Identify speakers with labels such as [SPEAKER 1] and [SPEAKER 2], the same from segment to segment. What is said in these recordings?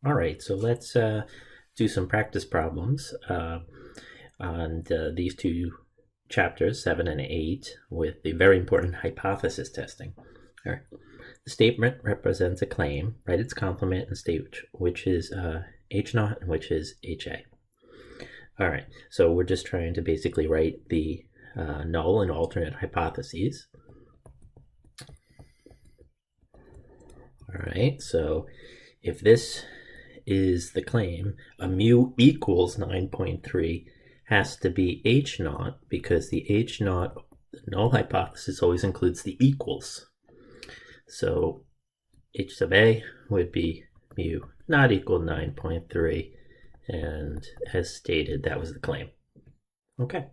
[SPEAKER 1] All right, so let's do some practice problems on these two chapters, 7 and 8, with the very important hypothesis testing. All right. The statement represents a claim, write its complement, and state which is H naught and which is HA. All right, so we're just trying to basically write the null and alternate hypotheses. All right, so if this is the claim, a mu equals 9.3 has to be H naught, because the H naught, the null hypothesis, always includes the equals. So H sub A would be mu not equal 9.3, and as stated, that was the claim. Okay.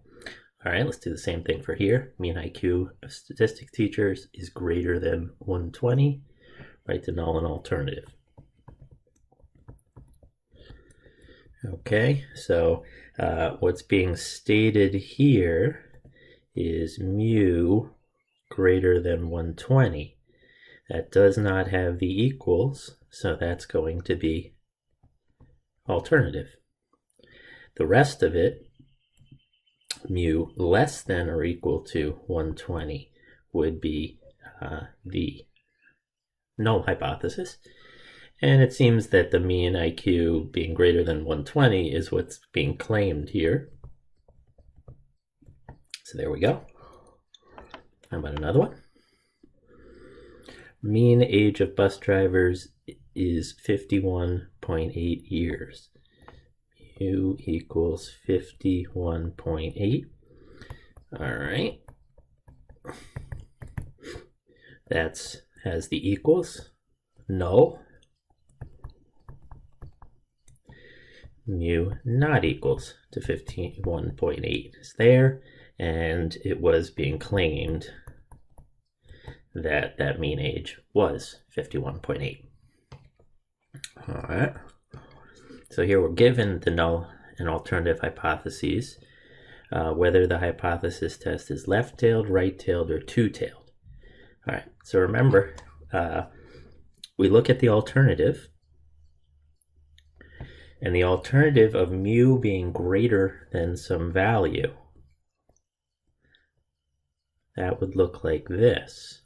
[SPEAKER 1] All right, let's do the same thing for here. Mean IQ of statistics teachers is greater than 120. Write the null and alternative. Okay, so what's being stated here is mu greater than 120. That does not have the equals, so that's going to be alternative. The rest of it, mu less than or equal to 120, would be the null hypothesis. And it seems that the mean IQ being greater than 120 is what's being claimed here. So there we go. How about another one? Mean age of bus drivers is 51.8 years. Mu equals 51.8. All right. That has the equals. Null. Mu not equals to 51.8 is there, and it was being claimed that that mean age was 51.8. All right. So here we're given the null and alternative hypotheses, whether the hypothesis test is left-tailed, right-tailed, or two-tailed. All right. So remember, we look at the alternative. And the alternative of mu being greater than some value, that would look like this.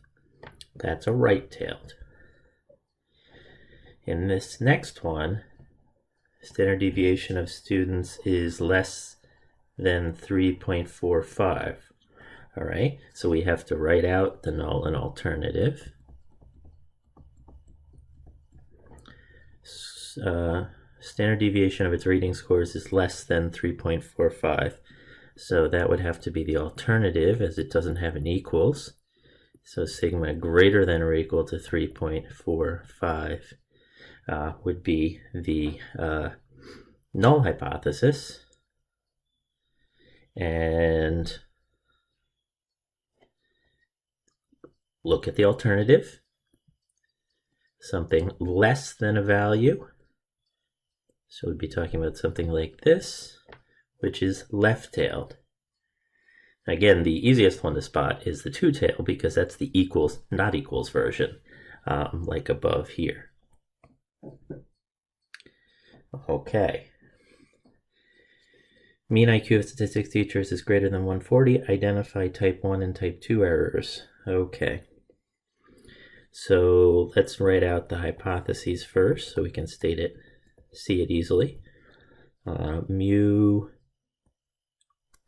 [SPEAKER 1] That's a right-tailed. In this next one, standard deviation of students is less than 3.45. All right, so we have to write out the null and alternative. Standard deviation of its rating scores is less than 3.45. So that would have to be the alternative, as it doesn't have an equals. So sigma greater than or equal to 3.45 would be the null hypothesis. And look at the alternative. Something less than a value. So we'd be talking about something like this, which is left-tailed. Again, the easiest one to spot is the two-tailed, because that's the equals, not equals version, like above here. Okay. Mean IQ of statistics teachers is greater than 140. Identify type 1 and type 2 errors. Okay. So let's write out the hypotheses first so we can see it easily. Mu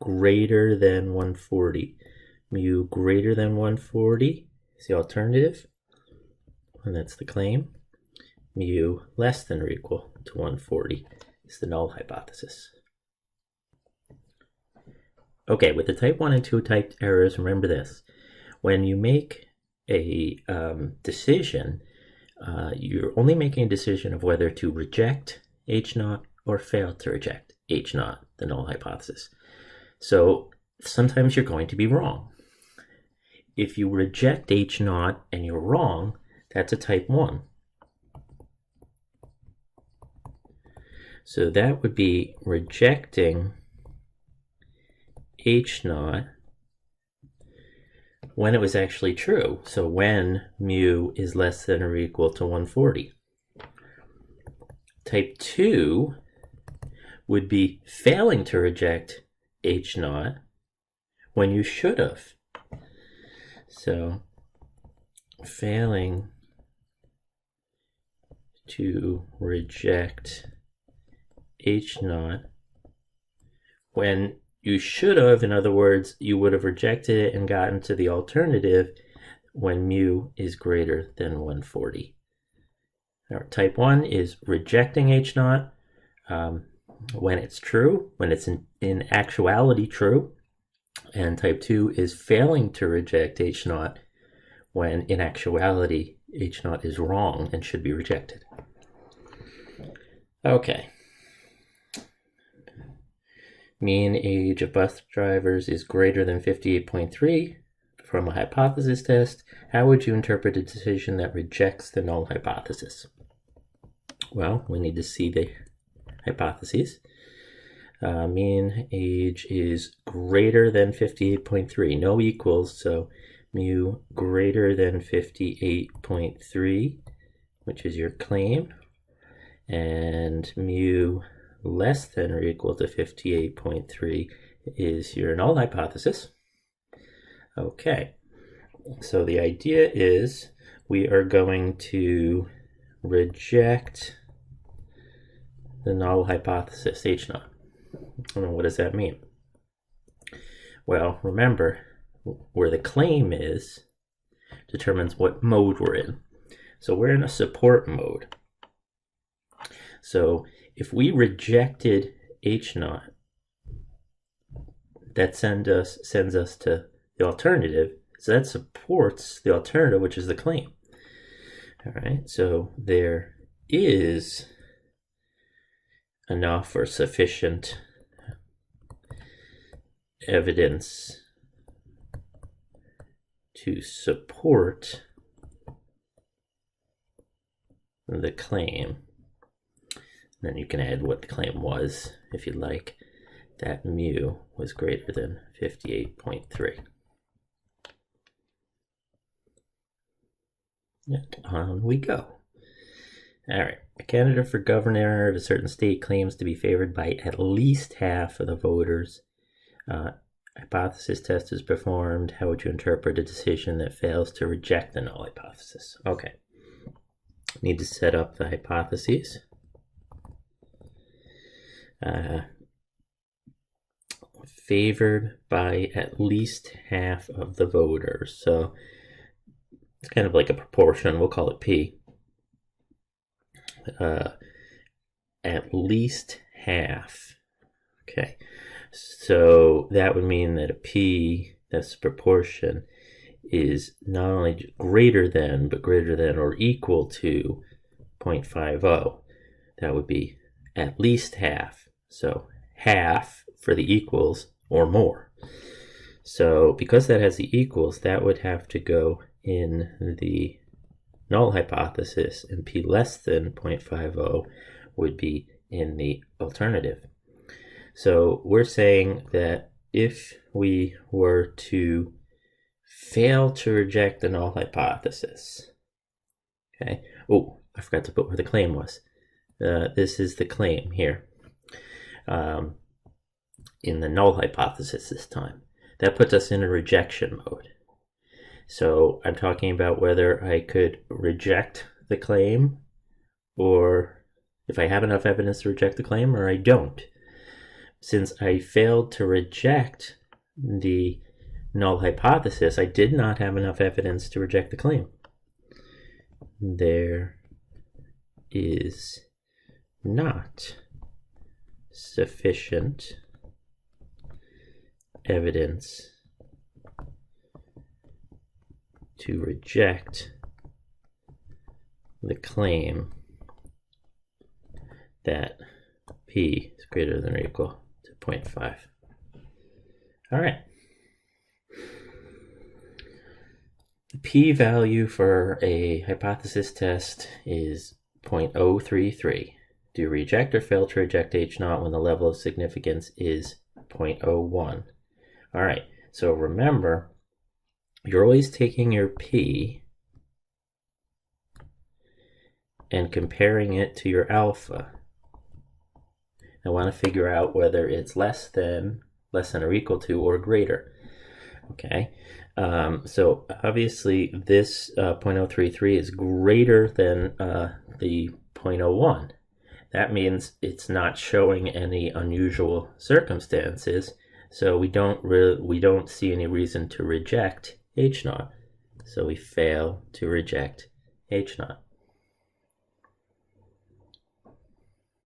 [SPEAKER 1] greater than 140. Mu greater than 140 is the alternative, and that's the claim. Mu less than or equal to 140 is the null hypothesis. Okay, with the type 1 and 2 typed errors, remember this. When you make a decision, you're only making a decision of whether to reject H naught or fail to reject H naught, the null hypothesis. So sometimes you're going to be wrong. If you reject H naught and you're wrong, that's a type 1. So that would be rejecting H naught when it was actually true. So when mu is less than or equal to 140. Type 2 would be failing to reject H naught when you should have. So failing to reject H naught when you should have, in other words, you would have rejected it and gotten to the alternative when mu is greater than 140. Type 1 is rejecting H naught when it's true, when it's in actuality true. And type 2 is failing to reject H naught when in actuality H naught is wrong and should be rejected. Okay. Mean age of bus drivers is greater than 58.3 from a hypothesis test. How would you interpret a decision that rejects the null hypothesis? Well, we need to see the hypotheses. Mean age is greater than 58.3. No equals, so mu greater than 58.3, which is your claim, and mu less than or equal to 58.3 is your null hypothesis. Okay, so the idea is we are going to reject the null hypothesis, H naught. And what does that mean? Well, remember, where the claim is determines what mode we're in. So we're in a support mode. So if we rejected H naught, that sends us to the alternative. So that supports the alternative, which is the claim. All right, so there is enough or sufficient evidence to support the claim. Then you can add what the claim was if you'd like, that mu was greater than 58.3. On we go. All right, a candidate for governor of a certain state claims to be favored by at least half of the voters. Hypothesis test is performed. How would you interpret a decision that fails to reject the null hypothesis? Okay, need to set up the hypotheses. Favored by at least half of the voters. So it's kind of like a proportion. We'll call it P. At least half. Okay, so that would mean that a P, that's proportion, is not only greater than, but greater than or equal to 0.50. That would be at least half. So half for the equals or more. So because that has the equals, that would have to go in the null hypothesis, and P less than 0.50 would be in the alternative. So we're saying that if we were to fail to reject the null hypothesis, okay, oh, I forgot to put where the claim was. This is the claim here. In the null hypothesis this time. That puts us in a rejection mode. So I'm talking about whether I could reject the claim, or if I have enough evidence to reject the claim, or I don't. Since I failed to reject the null hypothesis, I did not have enough evidence to reject the claim. There is not sufficient evidence to reject the claim that P is greater than or equal to 0.5. All right. The p-value for a hypothesis test is 0.033. Do you reject or fail to reject H naught when the level of significance is 0.01? All right, so remember, you're always taking your p and comparing it to your alpha. I want to figure out whether it's less than or equal to, or greater. Okay, so obviously this 0.033 is greater than the 0.01. That means it's not showing any unusual circumstances, so we don't see any reason to reject H naught. So we fail to reject H naught.